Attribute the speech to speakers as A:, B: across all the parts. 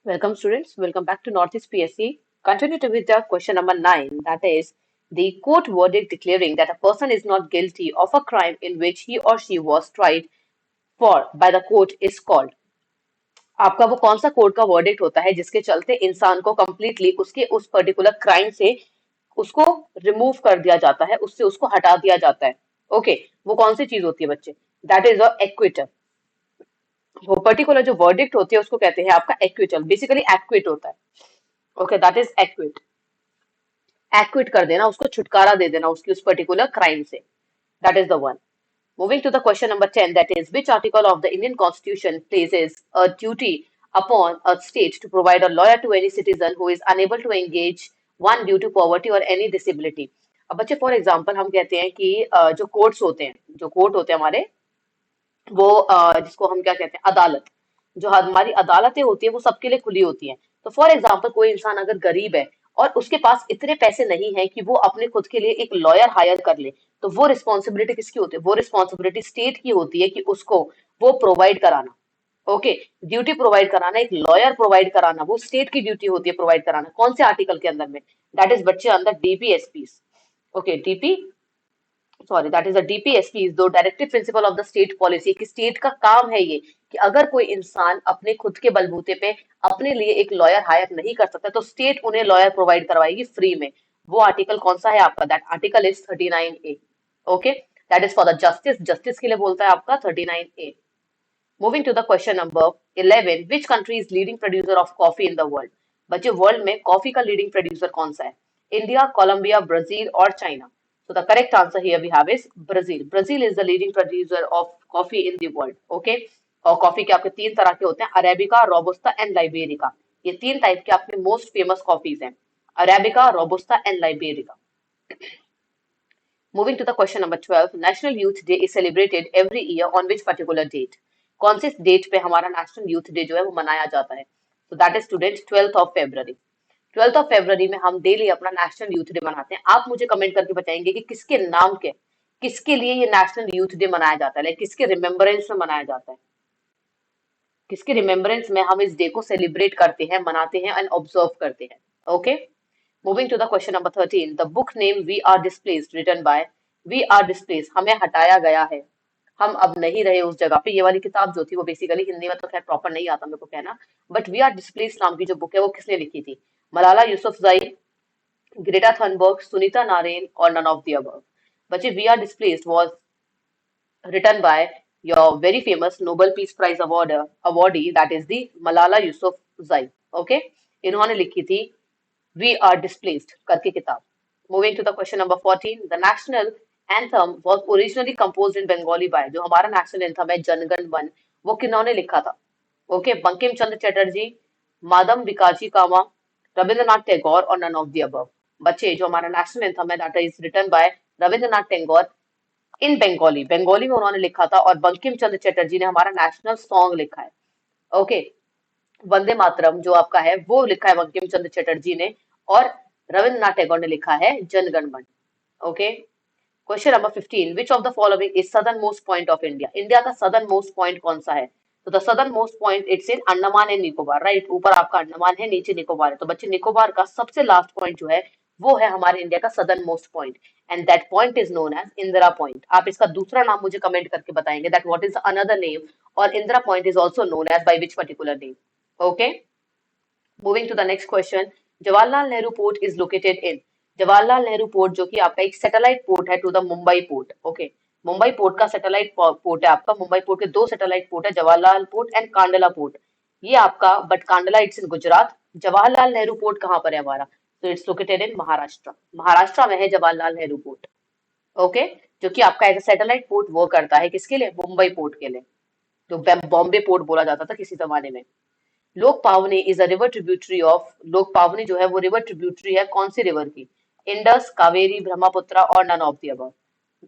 A: Welcome students, welcome back to Northeast PSC. Continue to with the question number 9, that is the court verdict declaring that a person is not guilty of a crime in which he or she was tried for by the court is called. आपका वो कौन सा court का verdict होता है जिसके चलते इंसान को कंप्लीटली उसके उस पर्टिकुलर क्राइम से उसको रिमूव कर दिया जाता है, उससे उसको हटा दिया जाता है. ओके, वो कौन सी चीज होती है बच्चे? That is a acquittal. वो पर्टिकुलर जो वर्डिक्ट होती है उसको कहते हैं आपका एक्विटल. बेसिकली एक्विट होता है. Okay, that is equity. Equity कर देना, उसको छुटकारा दे देना उसकी उस पर्टिकुलर क्राइम से. That is the one. Moving to the question number 10, that is, which article of the Indian Constitution places a duty upon a state to provide a lawyer to any citizen who is unable to engage one due to poverty or any disability? अब बच्चे for example हम कहते हैं कि जो courts होते हैं, जो कोर्ट होते हैं हमारे, वो जिसको हम क्या कहते हैं, अदालत. जो हमारी अदालतें होती है वो सबके लिए खुली होती हैं. तो फॉर एग्जांपल कोई इंसान अगर गरीब है और उसके पास इतने पैसे नहीं है कि वो अपने खुद के लिए एक लॉयर हायर कर ले, तो वो रिस्पॉन्सिबिलिटी किसकी होती है? वो रिस्पॉन्सिबिलिटी स्टेट की होती है कि उसको वो प्रोवाइड कराना. ओके, ड्यूटी प्रोवाइड कराना, एक लॉयर प्रोवाइड कराना, वो स्टेट की ड्यूटी होती है प्रोवाइड कराना. कौन से आर्टिकल के अंदर में? दैट इज बच्चे अंदर DPSP. Okay, DP, sorry, that is a DPSP is the directive principle of the state policy. कि स्टेट का काम है ये कि अगर कोई इंसान अपने खुद के बलबूते पे अपने लिए एक लॉयर हायर नहीं कर सकता तो स्टेट उन्हें लॉयर प्रोवाइड करवाएगी फ्री में. वो आर्टिकल कौन सा है आपका? That article is 39A. Okay, that is for the justice. Justice के लिए बोलता है आपका 39A. Moving to the question number 11, which country is leading producer of coffee in the world? बच्चे वर्ल्ड में कॉफी का लीडिंग प्रोड्यूसर कौन सा है? इंडिया, कोलंबिया, ब्राजील और China? So the correct answer here we have is Brazil. Brazil is the leading producer of coffee in the world. Okay? और coffee के आपके तीन तरह के होते हैं, अरेबिका, रोबुस्टा एंड लाइबेरिका. ये तीन टाइप के आपके मोस्ट फेमस कॉफीज हैं, arabica, robusta and liberica. Moving to the question number 12, National Youth Day is celebrated every year on which particular date? कौन सी डेट पे हमारा नेशनल यूथ डे जो है वो मनाया जाता है? तो दैट इज स्टूडेंट 12 फरवरी. 12 फरवरी में हम डेली अपना नेशनल यूथ डे मनाते हैं. आप मुझे कमेंट करके बताएंगे कि किसके नाम के, किसके लिए ये नेशनल यूथ डे मनाया जाता है, लाइक किसके रिमेम्बरेंस में मनाया जाता है, किसके रिमेम्बरेंस में हम इस डे को सेलिब्रेट करते हैं, मनाते हैं एंड ऑब्जर्व करते हैं. Okay, moving to the question number 13, the book name we are displaced written by. We are displaced, हमें हटाया गया है, हम अब नहीं रहे उस जगह पे. ये वाली किताब जो थी वो बेसिकली हिंदी में तो खैर प्रॉपर नहीं आता मेरे को कहना, बट वी आर डिस्प्लेस्ड नाम की जो बुक है वो किसने लिखी थी? मलाला यूसुफजई, ग्रेटा थनबर्ग, सुनीता नारेन और नन ऑफ द अबव? बच्चे we are displaced was written by your very famous Nobel Peace Prize awardee, that is the Malala Yousafzai. Okay, इन्होंने लिखी थी We Are Displaced करके किताब. Moving to the question number 14, the national anthem was originally composed in Bengali by, जो हमारा national anthem है जनगण मन, वो किन्होंने लिखा था? ओके, बंकिम चंद्र चटर्जी, मादम विकाजी कामा, रविंद्रनाथ टैगोर और नन ऑफ द अबव? बच्चे जो हमारा नेशनल एंथम है that is written by Rabindranath Tagore in Bengali. Bengali में उन्होंने लिखा था और बंकिम चंद्र चटर्जी ने हमारा नेशनल सॉन्ग लिखा है. ओके, वंदे मातरम जो आपका है वो लिखा है बंकिम चंद्र चटर्जी ने और रविंद्रनाथ टैगोर ने लिखा है जनगण मन. Okay, question number 15, which of the following is southern most point of India? India का सदर्न मोस्ट पॉइंट कौन सा है? तो the southern most point it's in Andaman and Nicobar. Right, ऊपर आपका अंडमान है, नीचे निकोबार है. तो बच्चे निकोबार का सबसे लास्ट पॉइंट जो है वो है हमारे इंडिया का southern most point, and that point is known as Indira point. आप इसका दूसरा नाम मुझे कमेंट करके बताएंगे that what is another name, और Indira point is also known as by which particular name. Okay, moving to the next question, Jawaharlal Nehru port is located in. Jawaharlal Nehru port जो कि आपका एक सैटेलाइट पोर्ट है to the Mumbai port. Okay, Mumbai port का satellite port है आपका. Mumbai port के दो सैटेलाइट पोर्ट है, Jawaharlal port and Kandla port. ये आपका, but Kandla it's in Gujarat. Jawaharlal Nehru port कहाँ पर है हमारा? तो it's located in Maharashtra. Maharashtra में है जवाहरलाल नेहरू पोर्ट. ओके, जो कि आपका एज सैटेलाइट पोर्ट वो करता है किसके लिए? मुंबई पोर्ट के लिए, जो बॉम्बे पोर्ट बोला जाता था किसी जमाने में. Lok Pavani is a river tributary of. Lok Pavani जो है वो रिवर ट्रिब्यूटरी है कौन सी रिवर की? इंडस, कावेरी, ब्रह्मपुत्र और none of the above?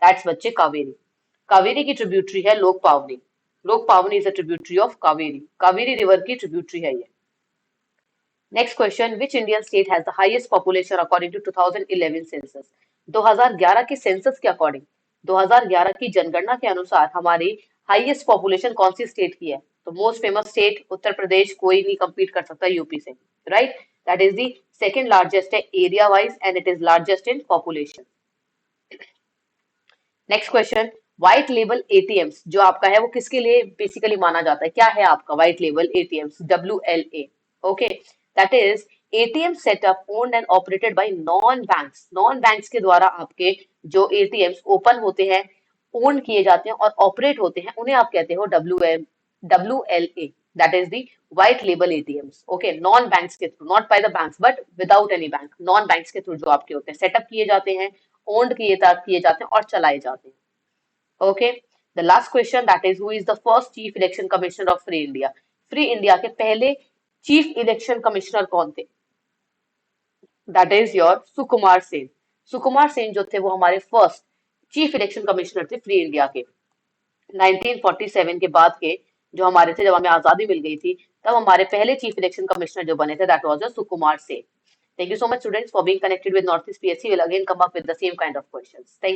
A: That's बच्चे कावेरी. कावेरी की ट्रिब्यूटरी है लोक Pavani. Lok Pavani is a tributary of Kaveri. Kaveri river की ट्रिब्यूटरी है ये. Next question, which Indian state has the highest population according to 2011 census? 2011 के सेंसस के अकॉर्डिंग, 2011 की जनगणना के अनुसार हमारी हाईएस्ट पॉपुलेशन कौन सी स्टेट की है? तो most famous state Uttar Pradesh, कोई नहीं compete कर सकता यूपी से, right? That is the second largest है area wise and it is largest in population. Next question, white label ATMs जो आपका है वो किसके लिए बेसिकली माना जाता है? क्या है आपका white label ATMs? WLA, okay, that is ATM setup owned and operated by non banks. Non banks के द्वारा आपके जो एटीएम्स ओपन होते हैं, ओन किए जाते हैं और ऑपरेट होते हैं, उन्हें आप कहते हो WLA, that is the white label ATMs. Okay, non banks के through, not by the banks but without any bank, non banks के थ्रू जो आपके होते हैं, सेटअप किए जाते हैं, ओन्ड किए जाते हैं और चलाए जाते हैं। Okay, the last question that is who is the first chief election commissioner of free India? Free India के पहले चीफ इलेक्शन कमिश्नर कौन थे? That is your Sukumar Sen. Sukumar Sen जो थे वो हमारे फर्स्ट चीफ इलेक्शन कमिश्नर थे फ्री इंडिया के। 1947 के बाद के जो हमारे थे, जब हमें आजादी मिल गई थी, तब हमारे पहले चीफ इलेक्शन कमिश्नर जो बने थे that was Sukumar Sen. Thank you so much, students, for being connected with Northeast PSC. We'll again come up with the same kind of questions. Thank you.